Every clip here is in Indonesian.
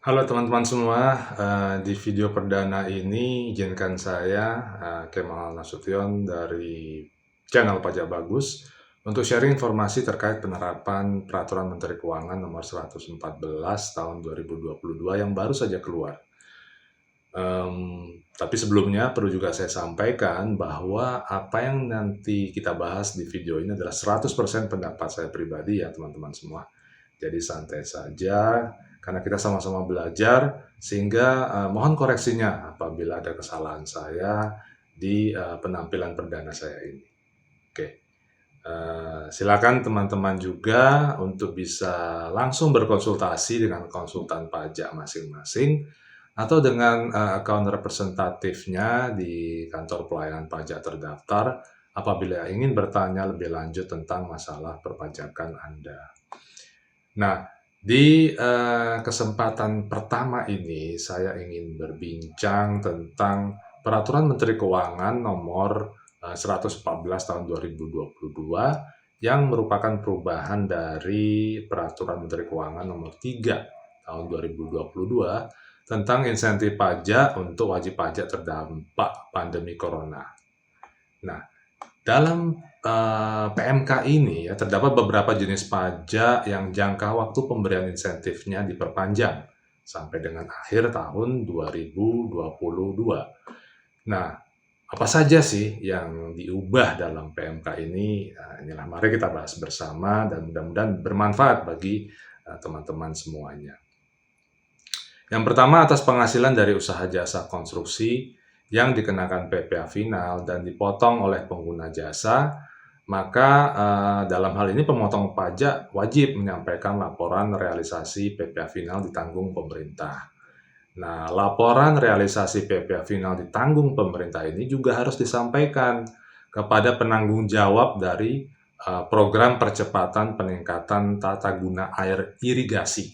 Halo teman-teman semua, di video perdana ini izinkan saya, Kemal Nasution dari channel Pajak Bagus untuk sharing informasi terkait penerapan Peraturan Menteri Keuangan Nomor 114 Tahun 2022 yang baru saja keluar. Tapi sebelumnya perlu juga saya sampaikan bahwa apa yang nanti kita bahas di video ini adalah 100% pendapat saya pribadi ya teman-teman semua. Jadi santai saja karena kita sama-sama belajar sehingga mohon koreksinya apabila ada kesalahan saya di penampilan perdana saya ini. Oke, silakan teman-teman juga untuk bisa langsung berkonsultasi dengan konsultan pajak masing-masing atau dengan account representatifnya di kantor pelayanan pajak terdaftar apabila ingin bertanya lebih lanjut tentang masalah perpajakan Anda. Nah, di kesempatan pertama ini saya ingin berbincang tentang Peraturan Menteri Keuangan Nomor 114 Tahun 2022 yang merupakan perubahan dari Peraturan Menteri Keuangan Nomor 3 Tahun 2022 tentang insentif pajak untuk wajib pajak terdampak pandemi corona. Nah, dalam PMK ini ya terdapat beberapa jenis pajak yang jangka waktu pemberian insentifnya diperpanjang sampai dengan akhir tahun 2022. Nah, apa saja sih yang diubah dalam PMK ini? Nah, inilah mari kita bahas bersama dan mudah-mudahan bermanfaat bagi teman-teman semuanya. Yang pertama atas penghasilan dari usaha jasa konstruksi yang dikenakan PPh final dan dipotong oleh pengguna jasa, maka dalam hal ini pemotong pajak wajib menyampaikan laporan realisasi PPh final ditanggung pemerintah. Nah, laporan realisasi PPh final ditanggung pemerintah ini juga harus disampaikan kepada penanggung jawab dari program percepatan peningkatan tata guna air irigasi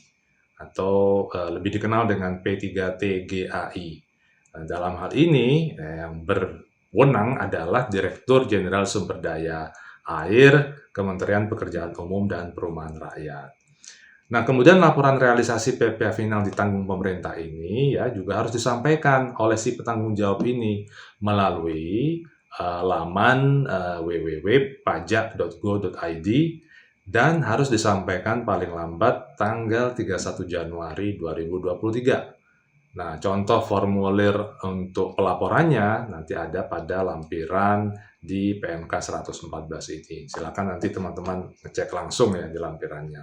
atau lebih dikenal dengan P3TGAI. Dalam hal ini yang berwenang adalah Direktur Jenderal Sumber Daya Air Kementerian Pekerjaan Umum dan Perumahan Rakyat. Nah, kemudian laporan realisasi PPh final ditanggung pemerintah ini ya juga harus disampaikan oleh si petanggung jawab ini melalui laman www.pajak.go.id dan harus disampaikan paling lambat tanggal 31 Januari 2023. Nah, contoh formulir untuk pelaporannya nanti ada pada lampiran di PMK 114 ini. Silakan nanti teman-teman ngecek langsung ya di lampirannya.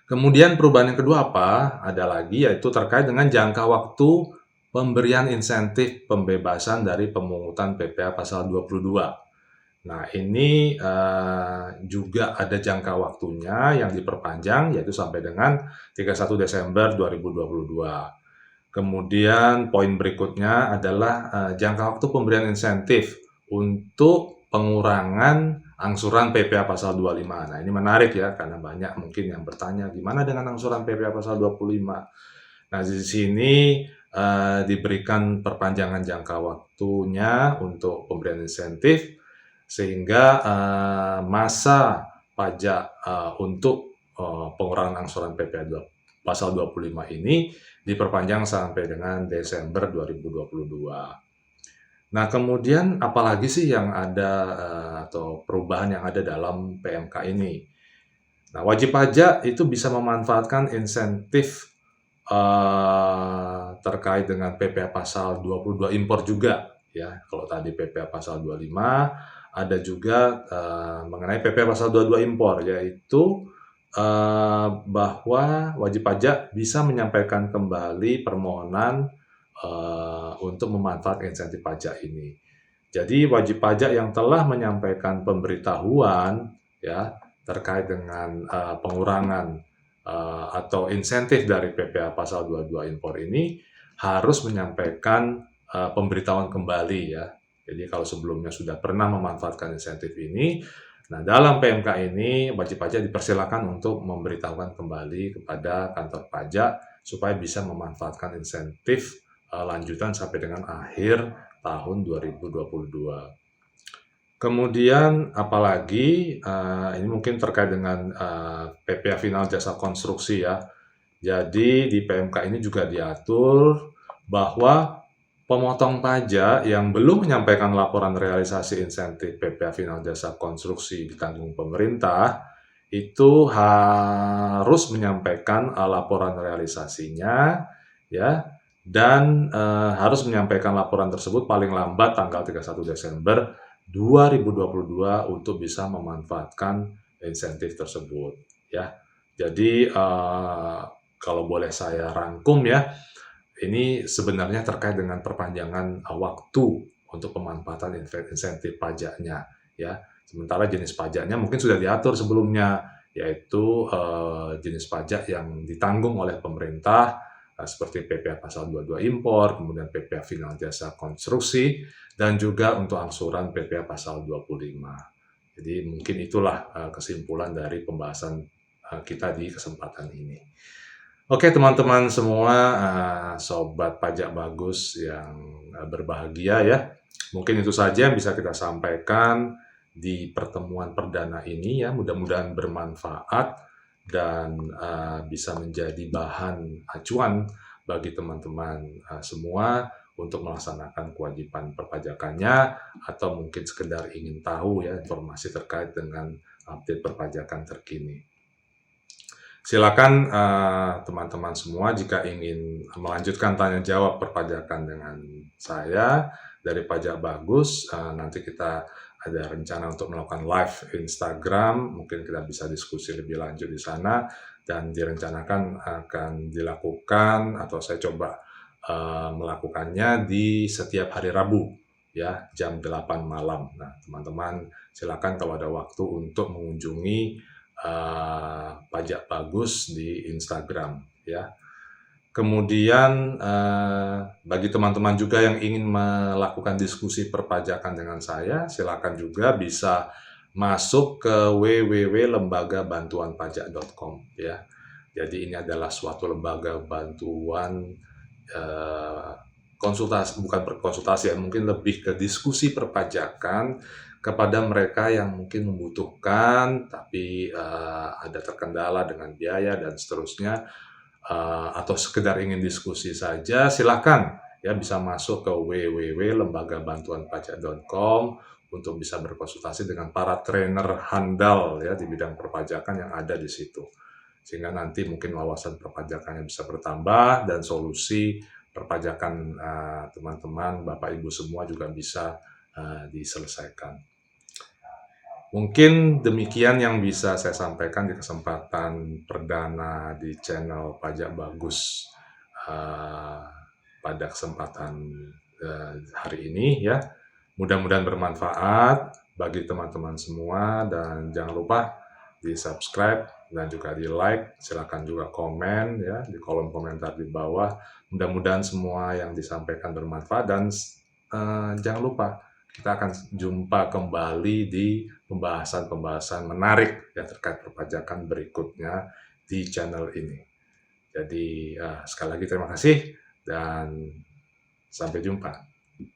Kemudian perubahan yang kedua apa? Ada lagi yaitu terkait dengan jangka waktu pemberian insentif pembebasan dari pemungutan PPh pasal 22. Nah, ini juga ada jangka waktunya yang diperpanjang yaitu sampai dengan 31 Desember 2022. Kemudian poin berikutnya adalah jangka waktu pemberian insentif untuk pengurangan angsuran PPh pasal 25. Nah, ini menarik ya karena banyak mungkin yang bertanya gimana dengan angsuran PPh pasal 25. Nah, di sini diberikan perpanjangan jangka waktunya untuk pemberian insentif sehingga masa pajak untuk pengurangan angsuran PPh pasal 25 ini diperpanjang sampai dengan Desember 2022. Nah, kemudian apalagi sih yang ada atau perubahan yang ada dalam PMK ini? Nah, wajib pajak itu bisa memanfaatkan insentif terkait dengan PPh pasal 22 impor juga ya. Kalau tadi PPh pasal 25, ada juga mengenai PPh pasal 22 impor yaitu bahwa wajib pajak bisa menyampaikan kembali permohonan untuk memanfaatkan insentif pajak ini. Jadi wajib pajak yang telah menyampaikan pemberitahuan ya terkait dengan pengurangan atau insentif dari PPh pasal 22 impor ini harus menyampaikan pemberitahuan kembali ya. Jadi kalau sebelumnya sudah pernah memanfaatkan insentif ini, nah dalam PMK ini wajib pajak dipersilakan untuk memberitahukan kembali kepada kantor pajak supaya bisa memanfaatkan insentif lanjutan sampai dengan akhir tahun 2022. Kemudian apalagi ini mungkin terkait dengan PPh final jasa konstruksi ya. Jadi di PMK ini juga diatur bahwa pemotong pajak yang belum menyampaikan laporan realisasi insentif PPh Final Jasa Konstruksi ditanggung pemerintah, itu harus menyampaikan laporan realisasinya, ya, dan harus menyampaikan laporan tersebut paling lambat tanggal 31 Desember 2022 untuk bisa memanfaatkan insentif tersebut, ya. Jadi kalau boleh saya rangkum ya, ini sebenarnya terkait dengan perpanjangan waktu untuk pemanfaatan insentif pajaknya, ya. Sementara jenis pajaknya mungkin sudah diatur sebelumnya, yaitu jenis pajak yang ditanggung oleh pemerintah seperti PPh pasal 22 impor, kemudian PPh final jasa konstruksi, dan juga untuk angsuran PPh pasal 25. Jadi mungkin itulah kesimpulan dari pembahasan kita di kesempatan ini. Oke teman-teman semua, sobat pajak bagus yang berbahagia ya. Mungkin itu saja yang bisa kita sampaikan di pertemuan perdana ini ya. Mudah-mudahan bermanfaat dan bisa menjadi bahan acuan bagi teman-teman semua untuk melaksanakan kewajiban perpajakannya, atau mungkin sekedar ingin tahu ya informasi terkait dengan update perpajakan terkini. Silakan teman-teman semua jika ingin melanjutkan tanya jawab perpajakan dengan saya dari Pajak Bagus, nanti kita ada rencana untuk melakukan live Instagram, mungkin kita bisa diskusi lebih lanjut di sana, dan direncanakan akan dilakukan atau saya coba melakukannya di setiap hari Rabu ya, jam 8 malam. Nah, teman-teman silakan kalau ada waktu untuk mengunjungi Pajak Bagus di Instagram ya. Kemudian bagi teman-teman juga yang ingin melakukan diskusi perpajakan dengan saya, silakan juga bisa masuk ke www.lembagabantuanpajak.com ya. Jadi ini adalah suatu lembaga bantuan konsultasi, bukan berkonsultasi ya, mungkin lebih ke diskusi perpajakan kepada mereka yang mungkin membutuhkan tapi ada terkendala dengan biaya dan seterusnya, atau sekedar ingin diskusi saja, silakan ya bisa masuk ke www.lembagabantuanpajak.com untuk bisa berkonsultasi dengan para trainer handal ya di bidang perpajakan yang ada di situ. Sehingga nanti mungkin wawasan perpajakannya bisa bertambah dan solusi perpajakan teman-teman, Bapak Ibu semua juga bisa diselesaikan. Mungkin demikian yang bisa saya sampaikan di kesempatan perdana di channel Pajak Bagus pada kesempatan hari ini ya. Mudah-mudahan bermanfaat bagi teman-teman semua, dan jangan lupa di subscribe dan juga di like. Silakan juga komen ya di kolom komentar di bawah. Mudah-mudahan semua yang disampaikan bermanfaat, dan jangan lupa kita akan jumpa kembali di pembahasan-pembahasan menarik ya terkait perpajakan berikutnya di channel ini. Jadi sekali lagi terima kasih dan sampai jumpa.